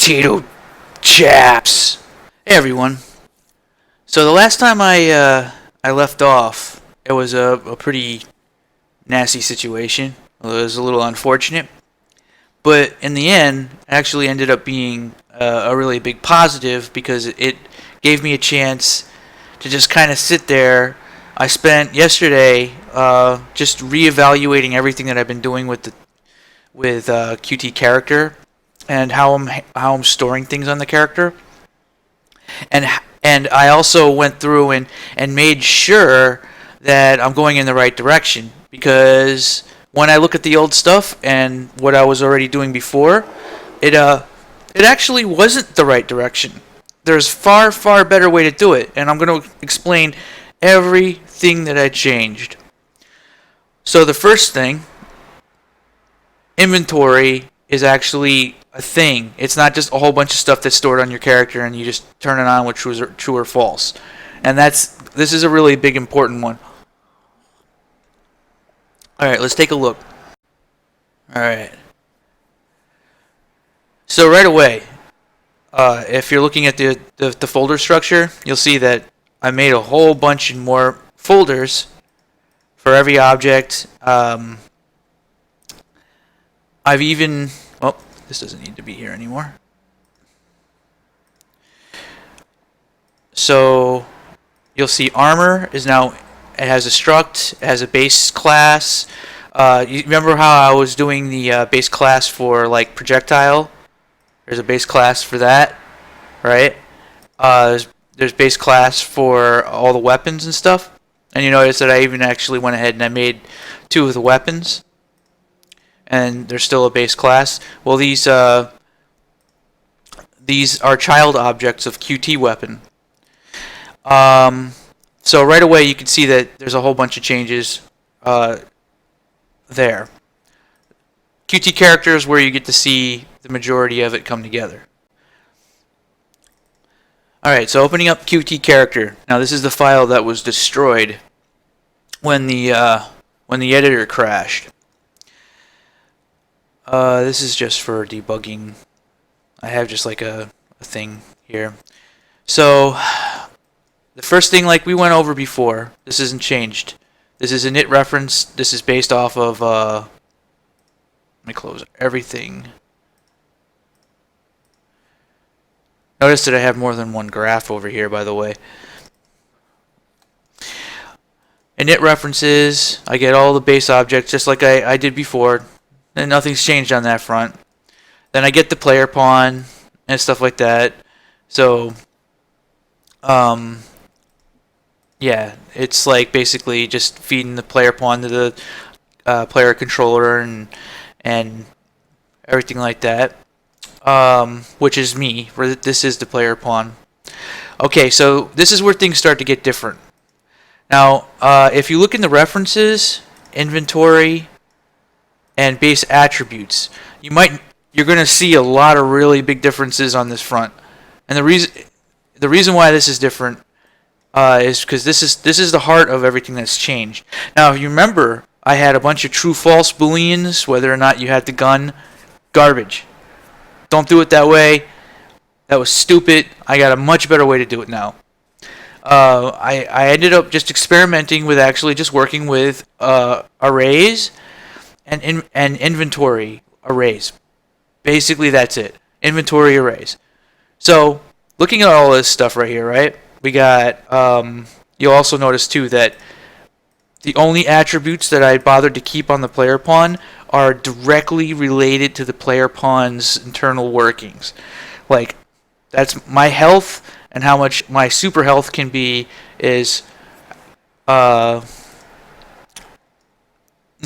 Potato chaps. Hey everyone. So the last time I left off, it was a pretty nasty situation. It was a little unfortunate, but in the end, it actually ended up being a really big positive because it gave me a chance to just kind of sit there. I spent yesterday just reevaluating everything that I've been doing with QTCharacter and how I'm storing things on the character, and and I also went through and made sure that I'm going in the right direction, because when I look at the old stuff and what I was already doing before, it actually wasn't the right direction. There's far better way to do it, and I'm going to explain everything that I changed. So the first thing, inventory is actually a thing. It's not just a whole bunch of stuff that's stored on your character and you just turn it on with true or false. And this is a really big important one. Alright, let's take a look. Alright. So right away, if you're looking at the folder structure, you'll see that I made a whole bunch more folders for every object. I've even... Oh, this doesn't need to be here anymore. So you'll see armor is now... It has a struct, it has a base class. You remember how I was doing the base class for like projectile? There's a base class for that, right? There's base class for all the weapons and stuff. And you notice that I even actually went ahead and I made 2 of the weapons. And there's still a base class. Well, these are child objects of QT weapon. So right away you can see that there's a whole bunch of changes there. QTCharacter is where you get to see the majority of it come together. Alright, so opening up QTCharacter. Now this is the file that was destroyed when the editor crashed. This is just for debugging. I have just like a thing here. So the first thing, like we went over before, this isn't changed. This is a init reference. This is based off of let me close everything. Notice that I have more than one graph over here, by the way. Init references, I get all the base objects just like I did before. And nothing's changed on that front. Then I get the player pawn and stuff like that. So, yeah, it's like basically just feeding the player pawn to the player controller and everything like that. Which is me. This is the player pawn. Okay, so this is where things start to get different. Now, if you look in the references, inventory, and base attributes, you're going to see a lot of really big differences on this front. And the reason why this is different is because this is the heart of everything that's changed. Now, if you remember, I had a bunch of true-false booleans, whether or not you had the gun. Garbage. Don't do it that way. That was stupid. I got a much better way to do it now. I ended up just experimenting with actually just working with arrays and inventory arrays. Basically, that's it. Inventory arrays. So, looking at all this stuff right here, right? We got, you'll also notice too that the only attributes that I bothered to keep on the player pawn are directly related to the player pawn's internal workings. Like, that's my health and how much my super health can be is, you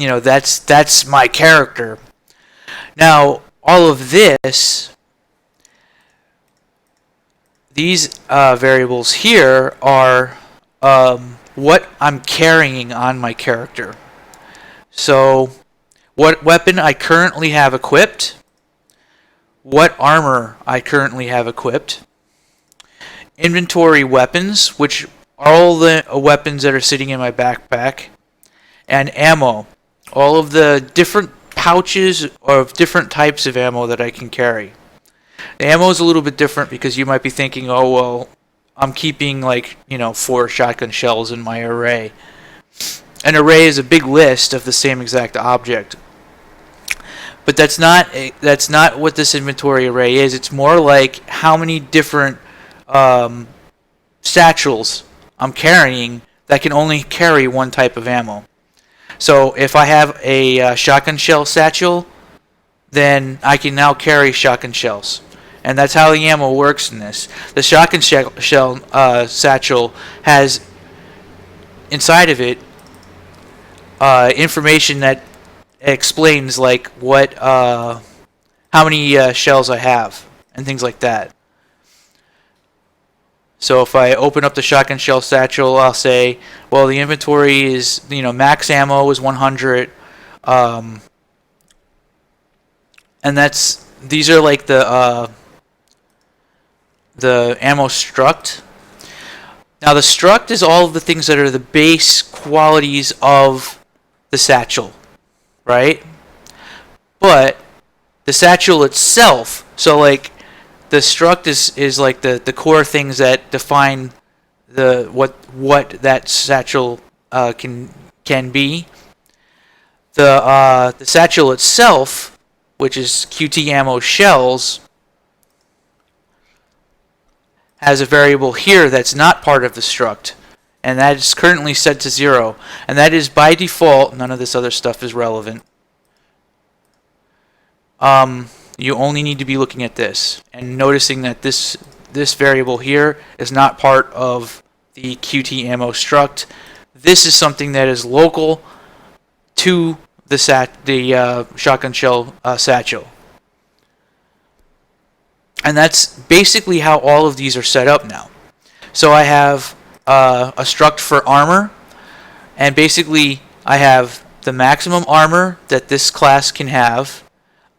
know, that's my character. Now, all of this, these variables here are what I'm carrying on my character. So, what weapon I currently have equipped, what armor I currently have equipped, inventory weapons, which are all the weapons that are sitting in my backpack, and ammo. All of the different pouches of different types of ammo that I can carry. The ammo is a little bit different because you might be thinking, oh, well, I'm keeping like, 4 shotgun shells in my array. An array is a big list of the same exact object. But that's not what this inventory array is. It's more like how many different satchels I'm carrying that can only carry one type of ammo. So if I have a shotgun shell satchel, then I can now carry shotgun shells. And that's how the ammo works in this. The shotgun shell satchel has inside of it information that explains like what how many shells I have and things like that. So if I open up the shotgun shell satchel, I'll say, well, the inventory is, max ammo is 100, and these are like the ammo struct. Now the struct is all of the things that are the base qualities of the satchel, right? But the satchel itself, so like the struct is like the core things that define what that satchel can be. The satchel itself, which is QT ammo shells, has a variable here that's not part of the struct, and that is currently set to 0, and that is by default. None of this other stuff is relevant. You only need to be looking at this and noticing that this variable here is not part of the QT ammo struct. This is something that is local to the shotgun shell satchel. And that's basically how all of these are set up now. So I have a struct for armor, and basically I have the maximum armor that this class can have,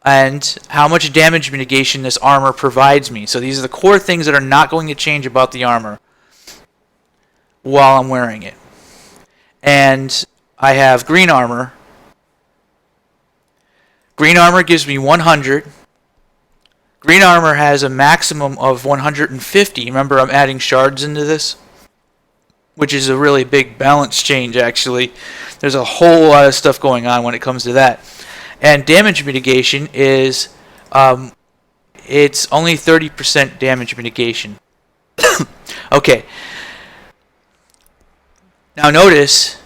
and how much damage mitigation this armor provides me. So these are the core things that are not going to change about the armor while I'm wearing it. And I have green armor. Green armor gives me 100. Green armor has a maximum of 150. Remember, I'm adding shards into this, which is a really big balance change, actually. There's a whole lot of stuff going on when it comes to that. And damage mitigation is, it's only 30% damage mitigation. Okay. Now notice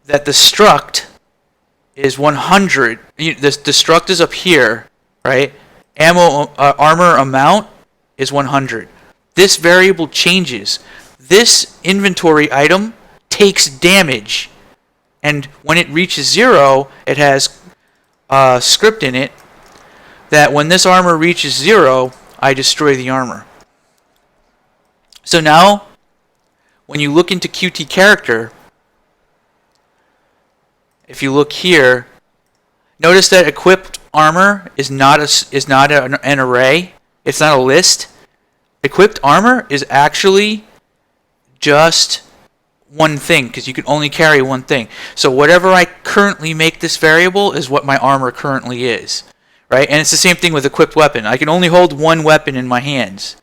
that the struct is 100. The struct is up here, right? Armor amount is 100. This variable changes. This inventory item takes damage, and when it reaches 0, it has script in it that when this armor reaches 0, I destroy the armor. So now, when you look into QTCharacter, if you look here, notice that equipped armor is not an array. It's not a list. Equipped armor is actually just one thing, because you can only carry one thing. So whatever I currently make this variable is what my armor currently is, right? And it's the same thing with equipped weapon. I can only hold one weapon in my hands.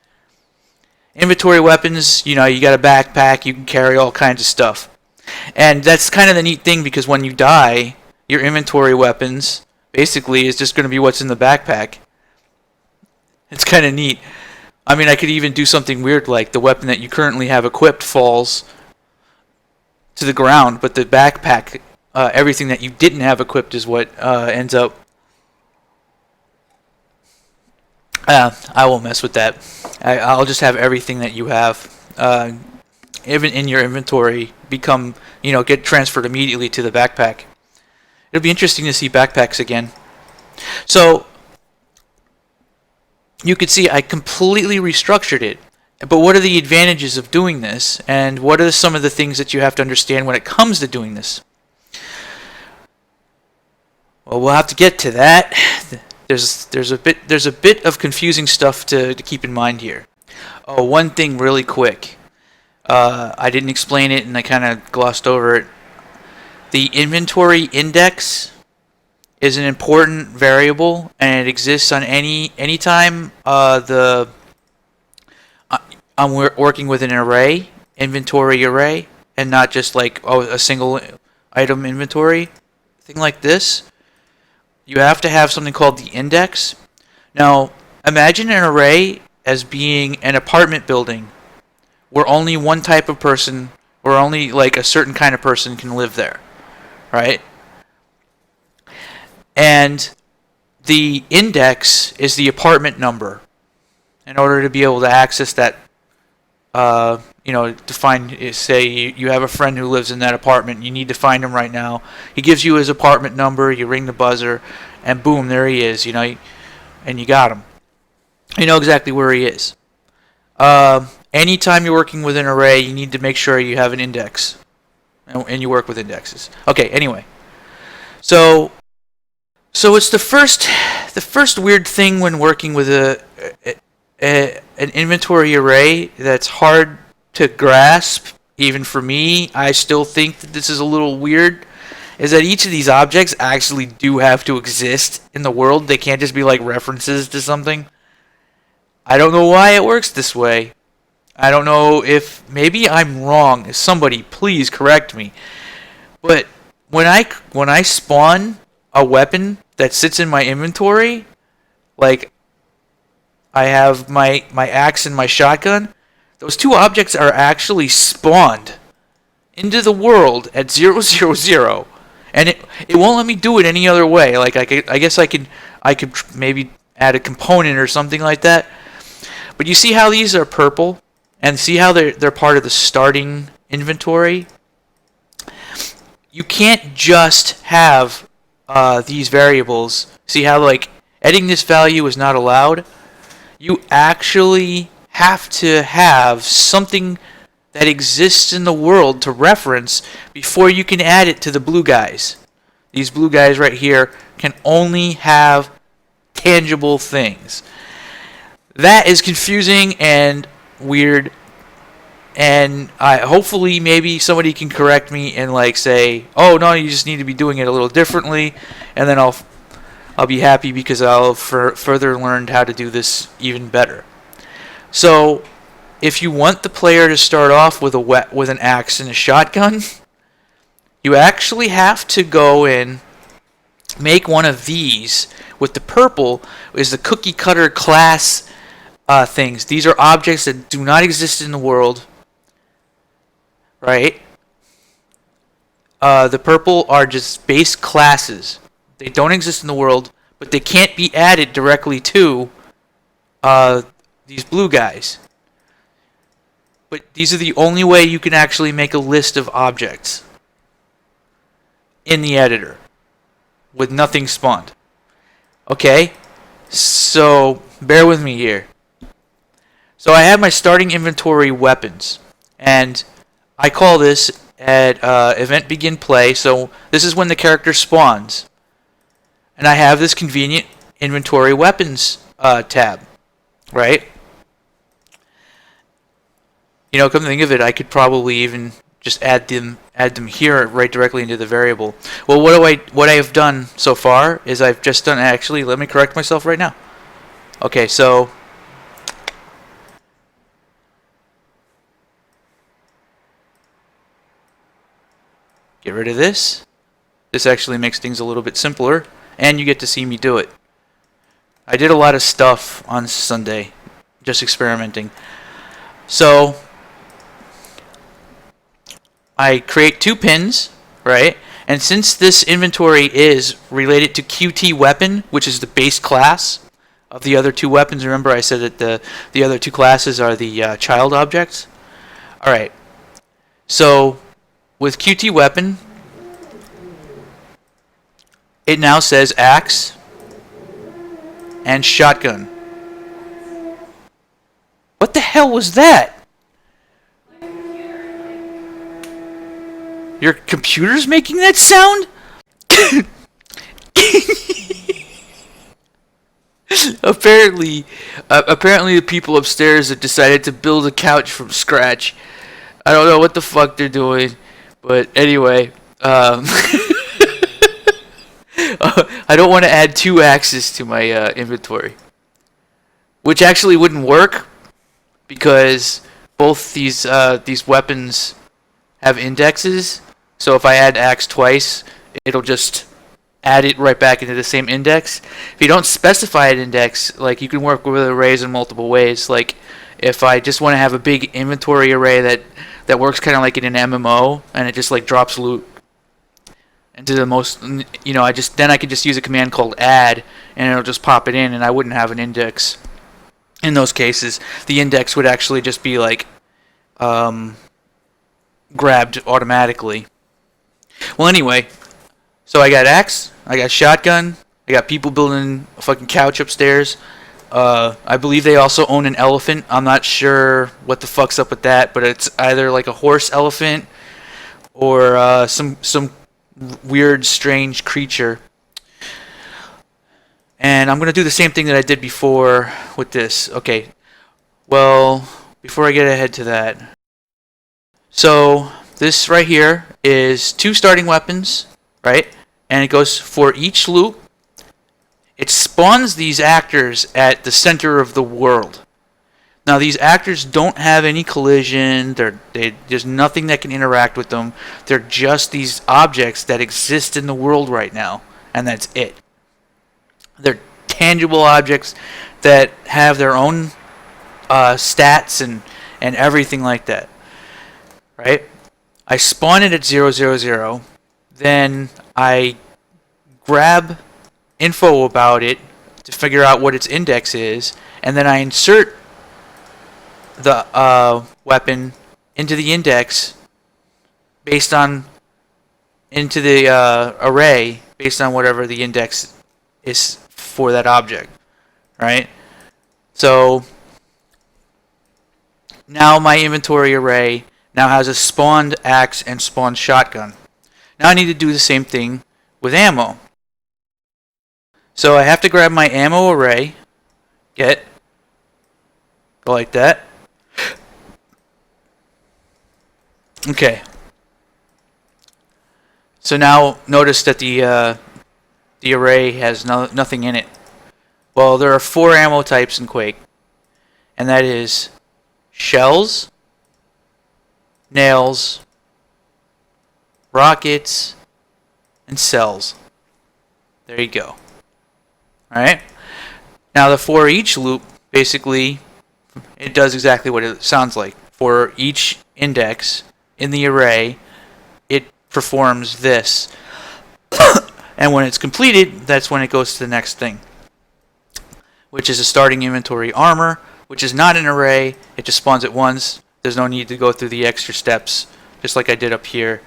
Inventory weapons, you got a backpack, you can carry all kinds of stuff. And that's kind of the neat thing, because when you die, your inventory weapons basically is just going to be what's in the backpack. It's kind of neat. I mean, I could even do something weird like the weapon that you currently have equipped falls to the ground, but the backpack, everything that you didn't have equipped is what ends up. I won't mess with that. I'll just have everything that you have, even in your inventory, get transferred immediately to the backpack. It'll be interesting to see backpacks again. So you could see I completely restructured it. But what are the advantages of doing this, and what are some of the things that you have to understand when it comes to doing this? Well, we'll have to get to that. There's a bit of confusing stuff to keep in mind here. Oh, one thing really quick. I didn't explain it, and I kind of glossed over it. The inventory index is an important variable, and it exists on anytime I'm working with an array, inventory array, and not just like a single item inventory thing like this. You have to have something called the index. Now, imagine an array as being an apartment building where only one type of person, or only like a certain kind of person can live there, right? And the index is the apartment number. In order to be able to access that, to find, say you have a friend who lives in that apartment, you need to find him right now. He gives you his apartment number, you ring the buzzer, and boom, there he is, and you got him. You know exactly where he is. Anytime you're working with an array, you need to make sure you have an index, and you work with indexes. Okay, anyway. So it's the first weird thing when working with an inventory array that's hard to grasp, even for me. I still think that this is a little weird, is that each of these objects actually do have to exist in the world. They can't just be like references to something. I don't know why it works this way. I don't know if maybe I'm wrong. Somebody please correct me. But when I spawn a weapon that sits in my inventory, like I have my axe and my shotgun, those two objects are actually spawned into the world at 000, and it won't let me do it any other way. Like I guess I could maybe add a component or something like that. But you see how these are purple, and see how they're part of the starting inventory. You can't just have these variables. See how like editing this value is not allowed? You actually have to have something that exists in the world to reference before you can add it to the blue guys. These blue guys right here can only have tangible things. That is confusing and weird, and hopefully maybe somebody can correct me and like say, oh no, you just need to be doing it a little differently, and then I'll be happy because I'll further learned how to do this even better. So if you want the player to start off with an axe and a shotgun, you actually have to go in, make one of these with the purple is the cookie cutter class things. These are objects that do not exist in the world, right? The purple are just base classes. They don't exist in the world, but they can't be added directly to these blue guys. But these are the only way you can actually make a list of objects in the editor with nothing spawned. Okay? So bear with me here. So I have my starting inventory weapons, and I call this at event begin play. So this is when the character spawns, and I have this convenient inventory weapons tab, right? Come to think of it, I could probably even just add them here right directly into the variable. Well, what I have done so far is I've just done, actually, let me correct myself right now. Okay, so get rid of this. This actually makes things a little bit simpler, and you get to see me do it. I did a lot of stuff on Sunday, just experimenting. So I create 2 pins, right? And since this inventory is related to QT weapon, which is the base class of the other 2 weapons, remember I said that the other 2 classes are the child objects? Alright, so with QT weapon, it now says axe and shotgun. What the hell was that? Your computer's making that sound? Apparently the people upstairs have decided to build a couch from scratch. I don't know what the fuck they're doing, but anyway, I don't want to add 2 axes to my inventory, which actually wouldn't work because both these weapons have indexes. So if I add axe twice, it'll just add it right back into the same index. If you don't specify an index, like you can work with arrays in multiple ways. Like if I just want to have a big inventory array that works kind of like in an MMO, and it just like drops loot into the most, I could just use a command called add, and it'll just pop it in, and I wouldn't have an index. In those cases, the index would actually just be like grabbed automatically. Well, anyway, so I got axe, I got shotgun, I got people building a fucking couch upstairs. I believe they also own an elephant. I'm not sure what the fuck's up with that, but it's either like a horse elephant or some weird, strange creature. And I'm going to do the same thing that I did before with this. Okay, well, before I get ahead to that. So, this right here is 2 starting weapons, right? And it goes for each loop. It spawns these actors at the center of the world. Now, these actors don't have any collision. There's nothing that can interact with them. They're just these objects that exist in the world right now, and that's it. They're tangible objects that have their own stats and everything like that, right? I spawn it at 000, then I grab info about it to figure out what its index is, and then I insert the weapon into the index into the array based on whatever the index is for that object, right? So now my inventory array now has a spawned axe and spawned shotgun. Now I need to do the same thing with ammo. So I have to grab my ammo array, go like that. Okay. So now notice that the array has nothing in it. Well, there are 4 ammo types in Quake, and that is shells, nails, rockets, and cells. There you go. Alright? Now the for each loop, basically, it does exactly what it sounds like. For each index in the array, it performs this. And when it's completed, that's when it goes to the next thing, which is a starting inventory armor, which is not an array. It just spawns it once. There's no need to go through the extra steps, just like I did up here.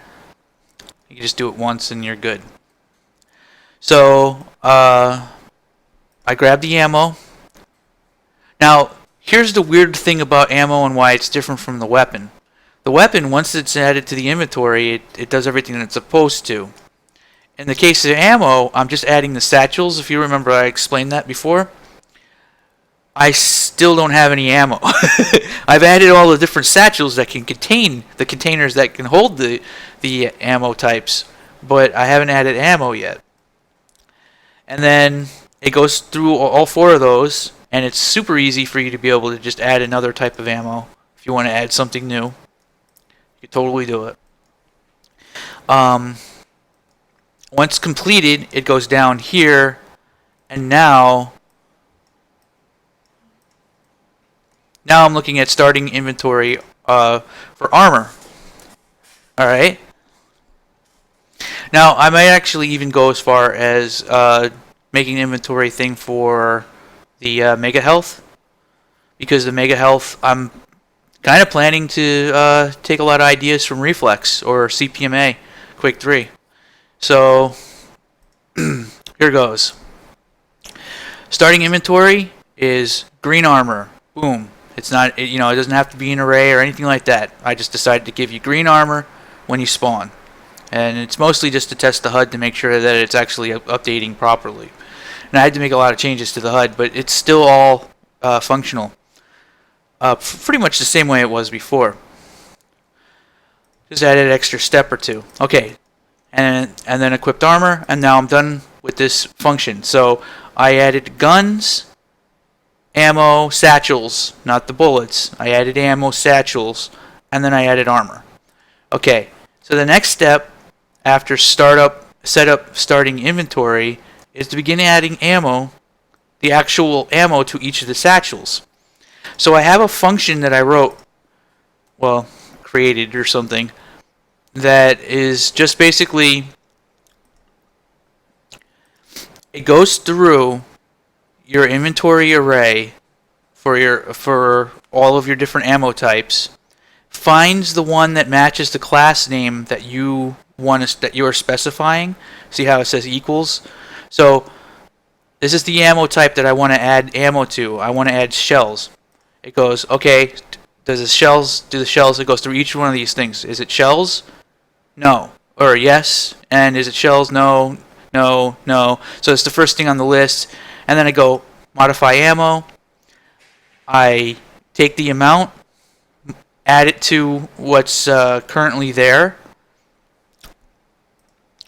You can just do it once and you're good. So, I grab the ammo. Now, here's the weird thing about ammo and why it's different from the weapon. The weapon, once it's added to the inventory, it does everything that it's supposed to. In the case of ammo, I'm just adding the satchels. If you remember, I explained that before. I still don't have any ammo. I've added all the different satchels that can contain the containers that can hold the ammo types, but I haven't added ammo yet. And then it goes through all 4 of those, and it's super easy for you to be able to just add another type of ammo. If you want to add something new, you can totally do it. Once completed, it goes down here, and now I'm looking at starting inventory for armor. Alright. Now, I might actually even go as far as making an inventory thing for the Mega Health. Because the Mega Health, I'm kind of planning to take a lot of ideas from Reflex or CPMA, Quake 3. So, here goes. Starting inventory is green armor. Boom. It's not, it doesn't have to be an array or anything like that. I just decided to give you green armor when you spawn. And it's mostly just to test the HUD to make sure that it's actually updating properly. And I had to make a lot of changes to the HUD, but it's still all functional. Pretty much the same way it was before. Just added an extra step or two. Okay. And then equipped armor, and now I'm done with this function. So I added guns, ammo, satchels, not the bullets. I added ammo, satchels, and then I added armor. Okay, so the next step after starting inventory is to begin adding ammo, the actual ammo to each of the satchels. So I have a function that I wrote, well, created or something, that is just basically, it goes through your inventory array for all of your different ammo types, finds the one that matches the class name that you are specifying. See how it says equals? So this is the ammo type that I want to add ammo to. I want to add shells. It goes, okay, do the shells, it goes through each one of these things. Is it shells? No. Or yes. And is it shells? No, no, no. So it's the first thing on the list. And then I go modify ammo. I take the amount, add it to what's currently there,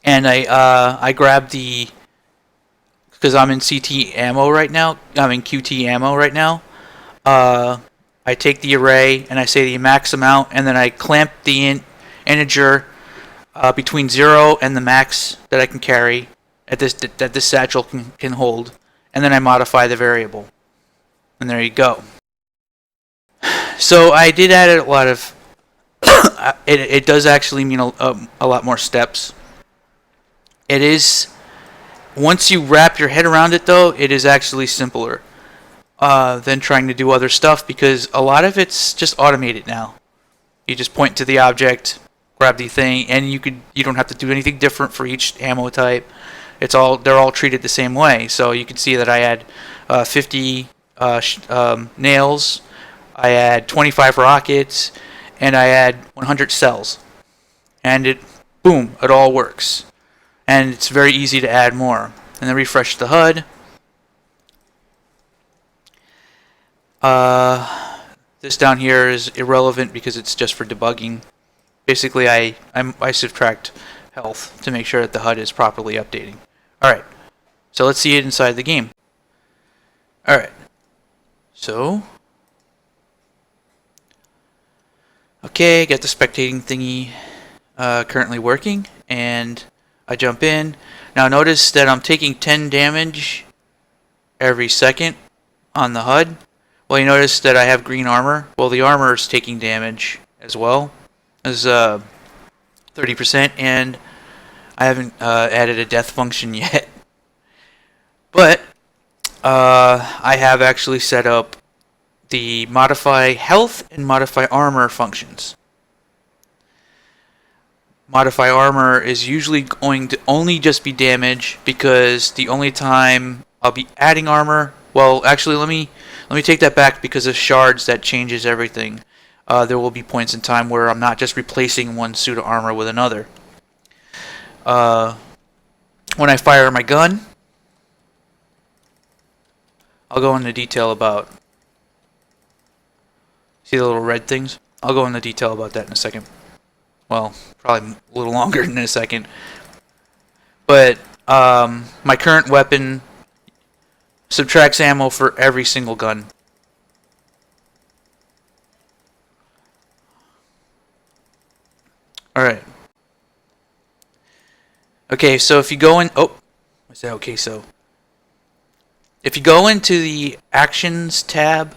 and I grab the, because I'm in CT ammo right now, I'm in QT ammo right now. I take the array and I say the max amount, and then I clamp the integer between 0 and the max that I can carry that this satchel can hold, and then I modify the variable, and there you go. So I did add a lot of it does actually mean a lot more steps. It is, once you wrap your head around it though, it is actually simpler than trying to do other stuff, because a lot of it's just automated now. You just point to the object, grab the thing, and you don't have to do anything different for each ammo type. They're all treated the same way. So you can see that I had 50 nails, I add 25 rockets, and I add 100 cells. And boom, it all works. And it's very easy to add more. And then refresh the HUD. This down here is irrelevant because it's just for debugging. Basically, I subtract health to make sure that the HUD is properly updating. Alright, so let's see it inside the game. Alright, so okay, got the spectating thingy currently working, and I jump in. Now notice that I'm taking 10 damage every second on the HUD. Well, you notice that I have green armor. Well, the armor is taking damage as well as 30%, and I haven't added a death function yet. But I have actually set up the modify health and modify armor functions. Modify armor is usually going to only just be damage, because the only time I'll be adding armor, well, actually let me take that back, because of shards that changes everything. There will be points in time where I'm not just replacing one suit of armor with another. When I fire my gun, I'll go into detail about, see the little red things? I'll go into detail about that in a second. Well, probably a little longer than a second. But my current weapon subtracts ammo for every single gun. Alright. Okay, so if you go in... Oh, I said okay, so... If you go into the Actions tab,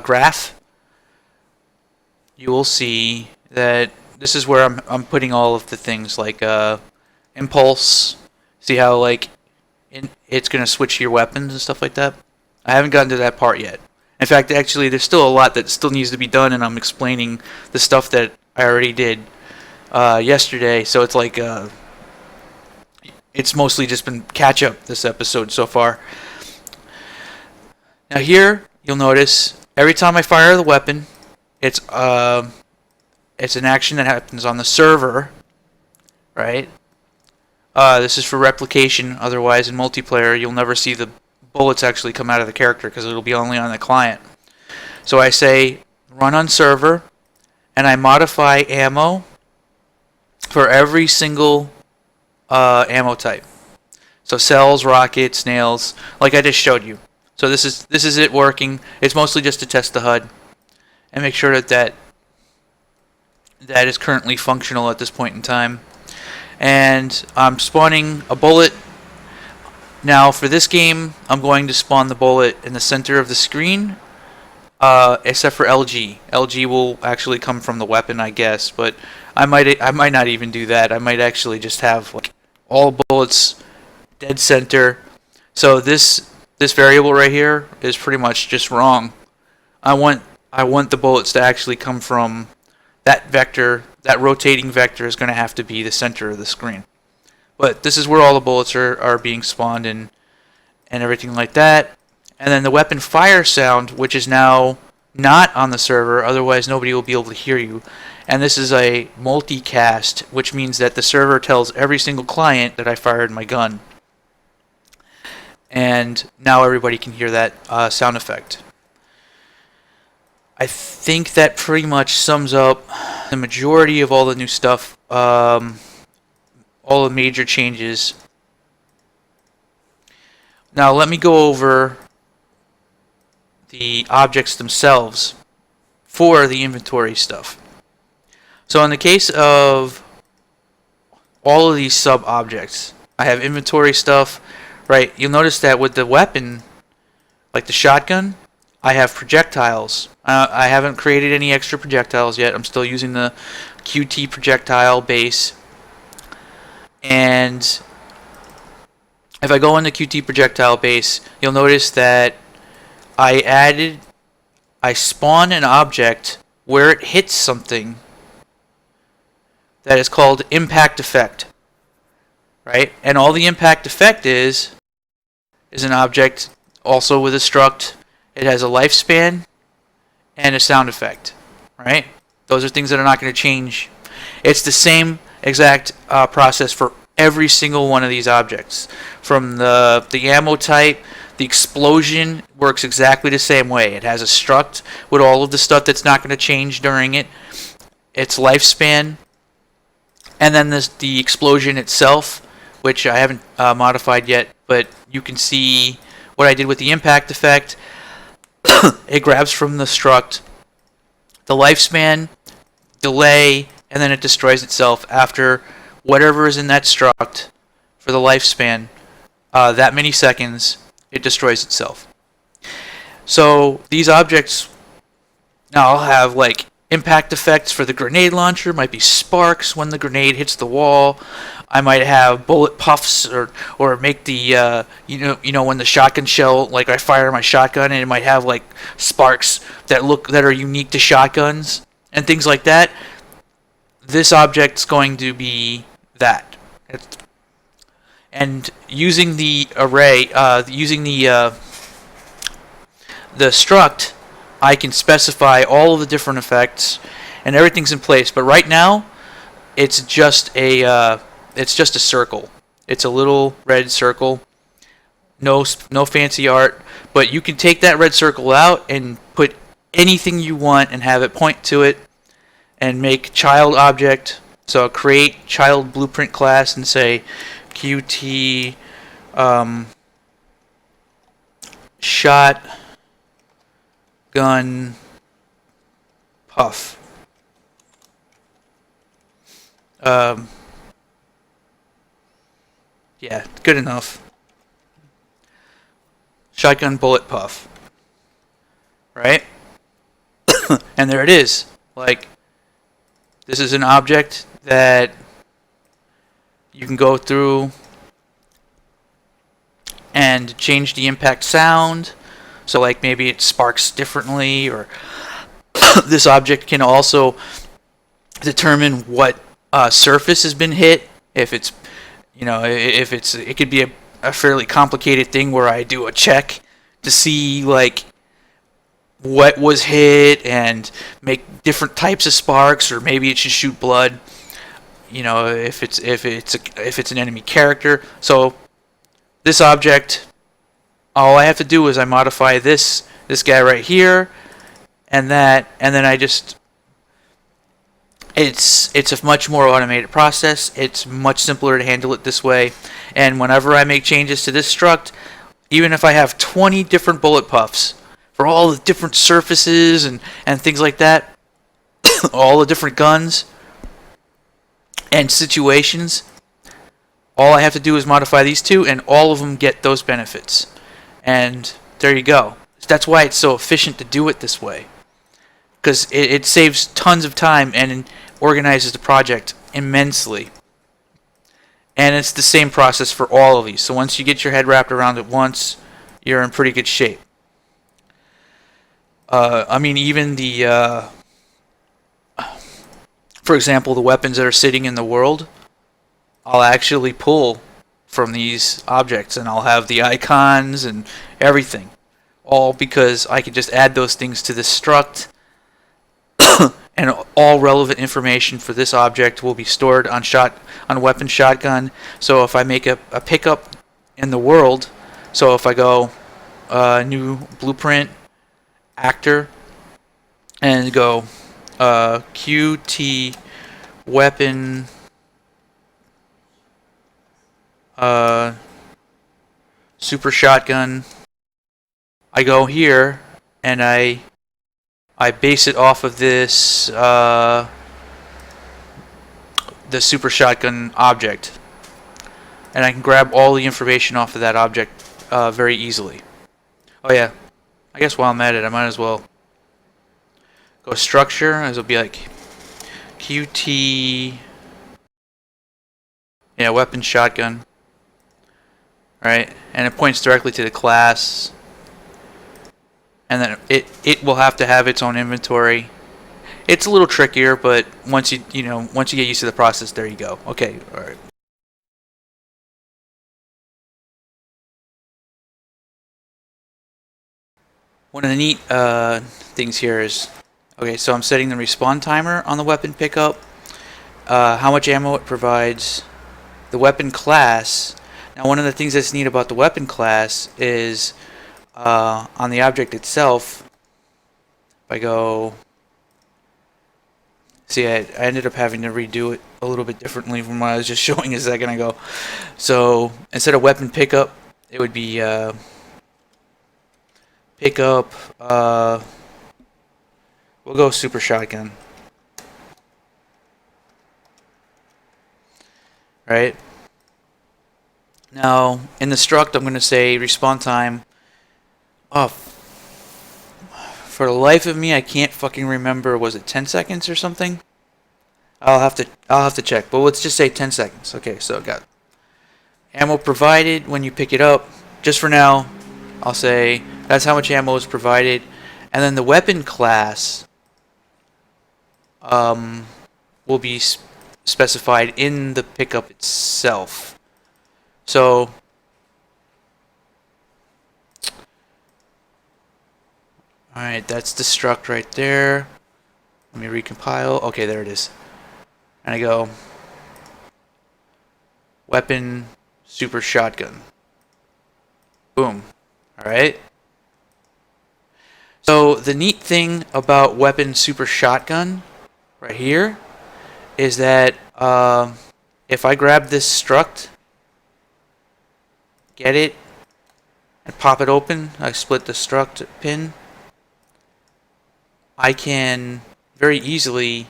graph, you will see that this is where I'm putting all of the things like impulse. See how like it's gonna switch your weapons and stuff like that. I haven't gotten to that part yet. In fact, actually, there's still a lot that still needs to be done, and I'm explaining the stuff that I already did yesterday. So it's like it's mostly just been catch up this episode so far. Now here you'll notice every time I fire the weapon, it's an action that happens on the server, right? This is for replication. Otherwise, in multiplayer, you'll never see the bullets actually come out of the character, because it'll be only on the client. So I say run on server, and I modify ammo for every single ammo type. So cells, rockets, snails, like I just showed you. So this is it working. It's mostly just to test the HUD and make sure that is currently functional at this point in time. And I'm spawning a bullet. Now for this game, I'm going to spawn the bullet in the center of the screen, except for LG. LG will actually come from the weapon, I guess, but I might not even do that. I might actually just have like all bullets dead center. So this variable right here is pretty much just wrong. I want the bullets to actually come from that vector. That rotating vector is going to have to be the center of the screen. But this is where all the bullets are being spawned and everything like that. And then the weapon fire sound, which is now not on the server, otherwise nobody will be able to hear you. And this is a multicast, which means that the server tells every single client that I fired my gun. And now everybody can hear that sound effect. I think that pretty much sums up the majority of all the new stuff, all the major changes. Now let me go over the objects themselves for the inventory stuff. So in the case of all of these sub-objects, I have inventory stuff, right? You'll notice that with the weapon, like the shotgun, I have projectiles. I haven't created any extra projectiles yet. I'm still using the QT projectile base. And if I go into QT projectile base, you'll notice that I spawn an object where it hits something that is called impact effect, right? And all the impact effect is an object also with a struct. It has a lifespan and a sound effect, right? Those are things that are not going to change. It's the same exact process for every single one of these objects. From the ammo type, the explosion works exactly the same way. It has a struct with all of the stuff that's not going to change during it. Its lifespan, and then the explosion itself, which I haven't modified yet, but you can see what I did with the impact effect. It grabs from the struct, the lifespan, delay, and then it destroys itself after whatever is in that struct for the lifespan. That many seconds, it destroys itself. So these objects now I'll have like impact effects for the grenade launcher. Might be sparks when the grenade hits the wall. I might have bullet puffs, or make the you know when the shotgun shell, like I fire my shotgun and it might have like sparks that are unique to shotguns and things like that. This object's going to be that. And using the array, using the struct, I can specify all of the different effects and everything's in place. But right now, it's just a circle. It's a little red circle. No fancy art. But you can take that red circle out and put anything you want and have it point to it and make child object. So create child blueprint class and say QT shotgun puff. Yeah, good enough. Shotgun bullet puff. Right? And there it is. Like, this is an object that you can go through and change the impact sound. So like maybe it sparks differently, or this object can also determine what surface has been hit. If it's, it could be a fairly complicated thing where I do a check to see like what was hit and make different types of sparks, or maybe it should shoot blood. If it's an enemy character. So this object, all I have to do is I modify this guy right here, and then I just it's a much more automated process. It's much simpler to handle it this way. And whenever I make changes to this struct, even if I have 20 different bullet puffs for all the different surfaces and things like that, all the different guns and situations, all I have to do is modify these two, and all of them get those benefits. And there you go. That's why it's so efficient to do it this way, because it saves tons of time and organizes the project immensely. And it's the same process for all of these. So once you get your head wrapped around it once, you're in pretty good shape. I mean, even for example, the weapons that are sitting in the world, I'll actually pull from these objects, and I'll have the icons and everything, all because I can just add those things to this struct, and all relevant information for this object will be stored on weapon shotgun. So if I make a pickup in the world, so if I go new blueprint actor and go QT weapon super shotgun, I go here and I base it off of this the super shotgun object, and I can grab all the information off of that object very easily. Oh yeah, I guess while I'm at it, I might as well go structure, as it'll be like QT, yeah, weapon shotgun, right? And it points directly to the class, and then it will have to have its own inventory. It's a little trickier, but once you get used to the process, there you go. Okay, all right. One of the neat things here is, okay, so I'm setting the respawn timer on the weapon pickup, how much ammo it provides, the weapon class. Now, one of the things that's neat about the weapon class is on the object itself, if I go, see, I ended up having to redo it a little bit differently from what I was just showing a second ago. So instead of weapon pickup, it would be pickup, we'll go super shotgun. Right? Now, in the struct, I'm going to say respawn time. Oh, for the life of me, I can't fucking remember. Was it 10 seconds or something? I'll have to check. But let's just say 10 seconds. Okay, so got ammo provided when you pick it up. Just for now, I'll say that's how much ammo is provided, and then the weapon class will be specified in the pickup itself. So alright, that's the struct right there. Let me recompile. Okay, there it is. And I go weapon super shotgun. Boom. Alright. So the neat thing about weapon super shotgun right here is that if I grab this struct, get it, and pop it open, I split the struct pin, I can very easily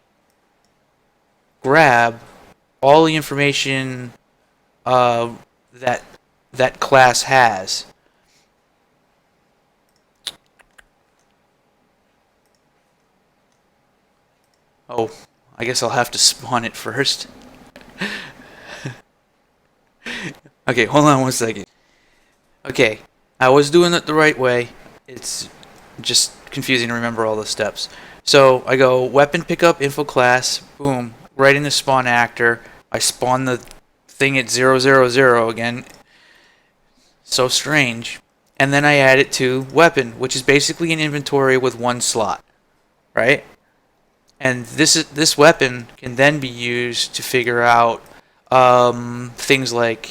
grab all the information that class has. Oh, I guess I'll have to spawn it first. Okay, hold on 1 second. Okay, I was doing it the right way. It's just confusing to remember all the steps. So I go weapon pickup info class, boom, right in the spawn actor. I spawn the thing at 000 again. So strange. And then I add it to weapon, which is basically an inventory with one slot, right? And this weapon can then be used to figure out things like,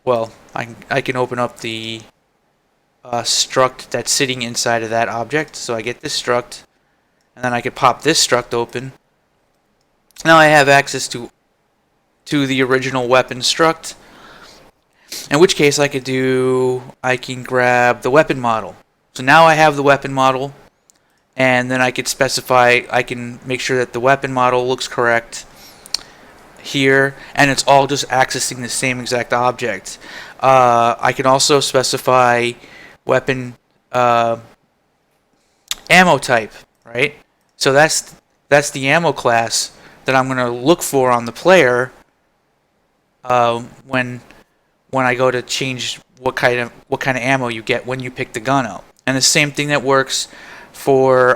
well, I can open up the struct that's sitting inside of that object. So I get this struct, and then I could pop this struct open, Now I have access to the original weapon struct. In which case I can grab the weapon model. So now I have the weapon model, and then I I can make sure that the weapon model looks correct here, and it's all just accessing the same exact object. I can also specify weapon ammo type, right? So that's the ammo class that I'm going to look for on the player when I go to change what kind of ammo you get when you pick the gun up. And the same thing that works for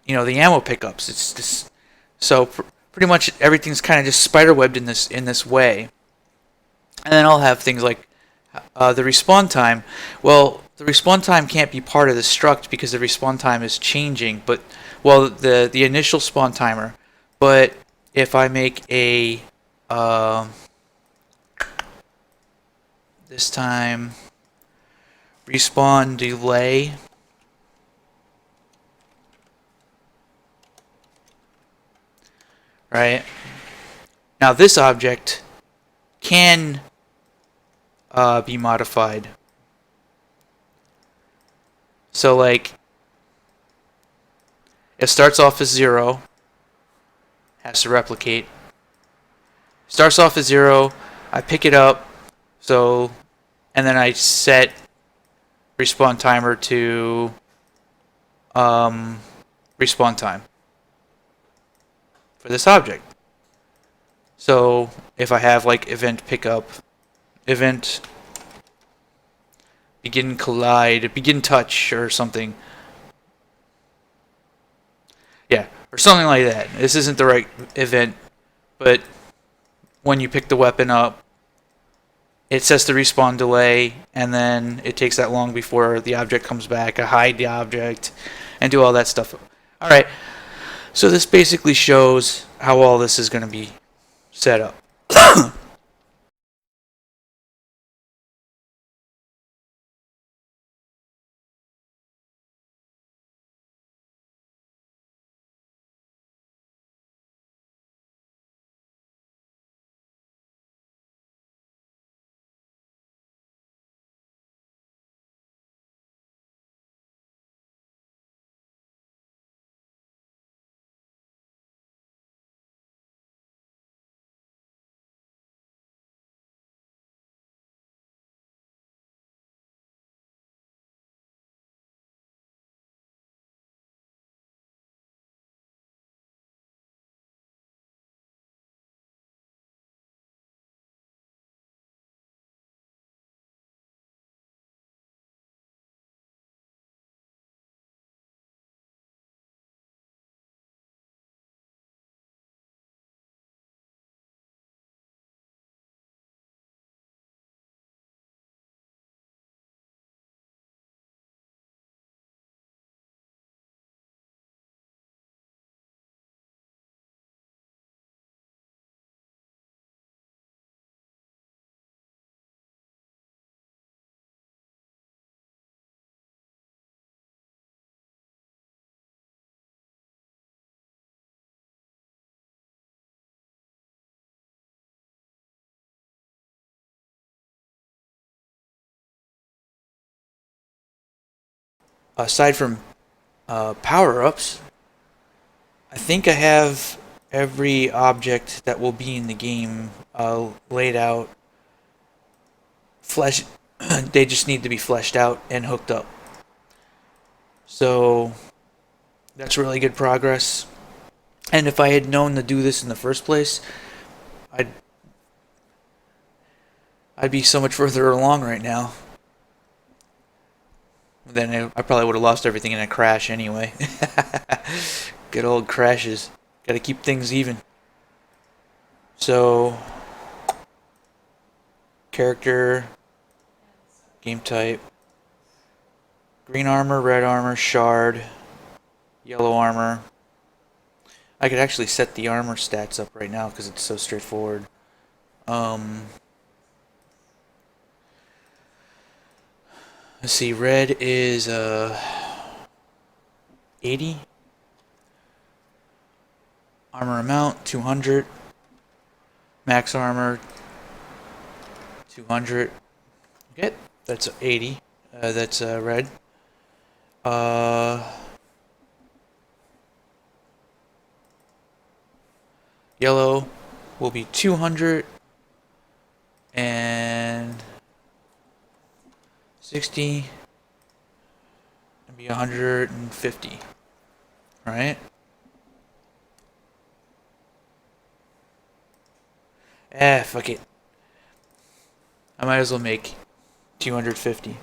the ammo pickups. It's just so pretty much everything's kind of just spiderwebbed in this way. And then I'll have things like the respawn time. Well, the respawn time can't be part of the struct because the respawn time is changing. But the initial spawn timer. But if I make a this time respawn delay, right? Now this object can be modified. So like, it starts off as 0, has to replicate. Starts off as 0, I pick it up, and then I set respawn timer to respawn time for this object. So if I have like event pickup, event begin collide, begin touch, or something. Yeah, or something like that. This isn't the right event, but when you pick the weapon up, it sets the respawn delay, and then it takes that long before the object comes back. I hide the object and do all that stuff. Alright, so this basically shows how all this is going to be set up. Aside from power-ups, I think I have every object that will be in the game laid out. They just need to be fleshed out and hooked up. So that's really good progress. And if I had known to do this in the first place, I'd I'd be so much further along right now. Then I probably would have lost everything in a crash anyway. Good old crashes. Gotta keep things even. So, character, game type, green armor, red armor, shard, yellow armor. I could actually set the armor stats up right now because it's so straightforward. Let's see, red is 80. Armor amount 200. Max armor 200. Okay, that's 80. That's red. Yellow will be 200 and 60 and be 150. Right? Fuck it. I might as well make 250.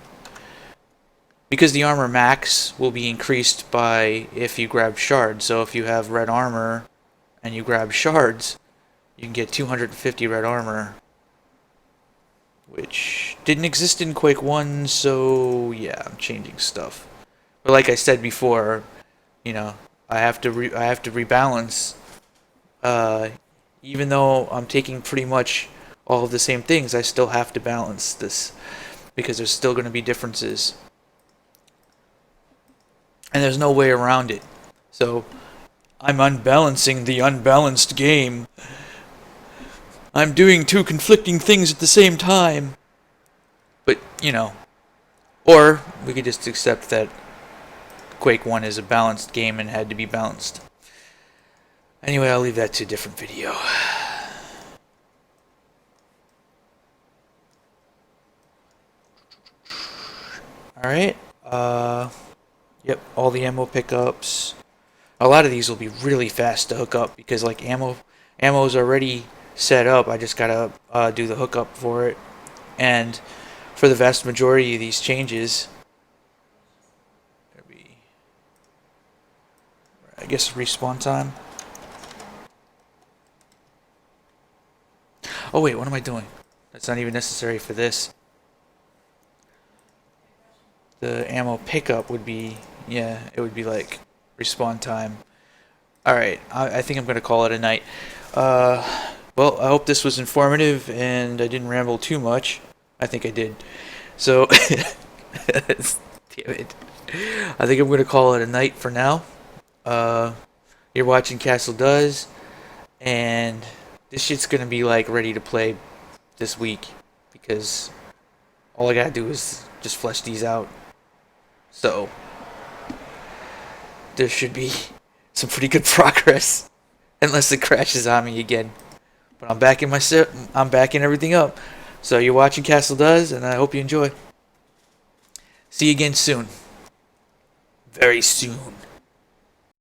Because the armor max will be increased by if you grab shards. So if you have red armor and you grab shards, you can get 250 red armor. Which didn't exist in Quake 1, so yeah, I'm changing stuff. But like I said before, you know, I have to rebalance. Even though I'm taking pretty much all of the same things, I still have to balance this because there's still going to be differences. And there's no way around it. So, I'm unbalancing the unbalanced game. I'm doing two conflicting things at the same time. But, you know. Or, we could just accept that Quake 1 is a balanced game and had to be balanced. Anyway, I'll leave that to a different video. Alright. Yep, all the ammo pickups. A lot of these will be really fast to hook up because like ammo's already set up. I just gotta do the hookup for it. And for the vast majority of these changes, I guess respawn time. Oh wait, what am I doing? That's not even necessary for this. The ammo pickup would be, yeah, it would be like respawn time. Alright, I think I'm going to call it a night. Well, I hope this was informative and I didn't ramble too much. I think I did. So, damn it. I think I'm going to call it a night for now. You're watching Castle Does, and this shit's going to be like ready to play this week because all I got to do is just flesh these out. So, there should be some pretty good progress, unless it crashes on me again. But I'm backing I'm backing everything up. So you're watching Castle Does, and I hope you enjoy. See you again soon. Very soon.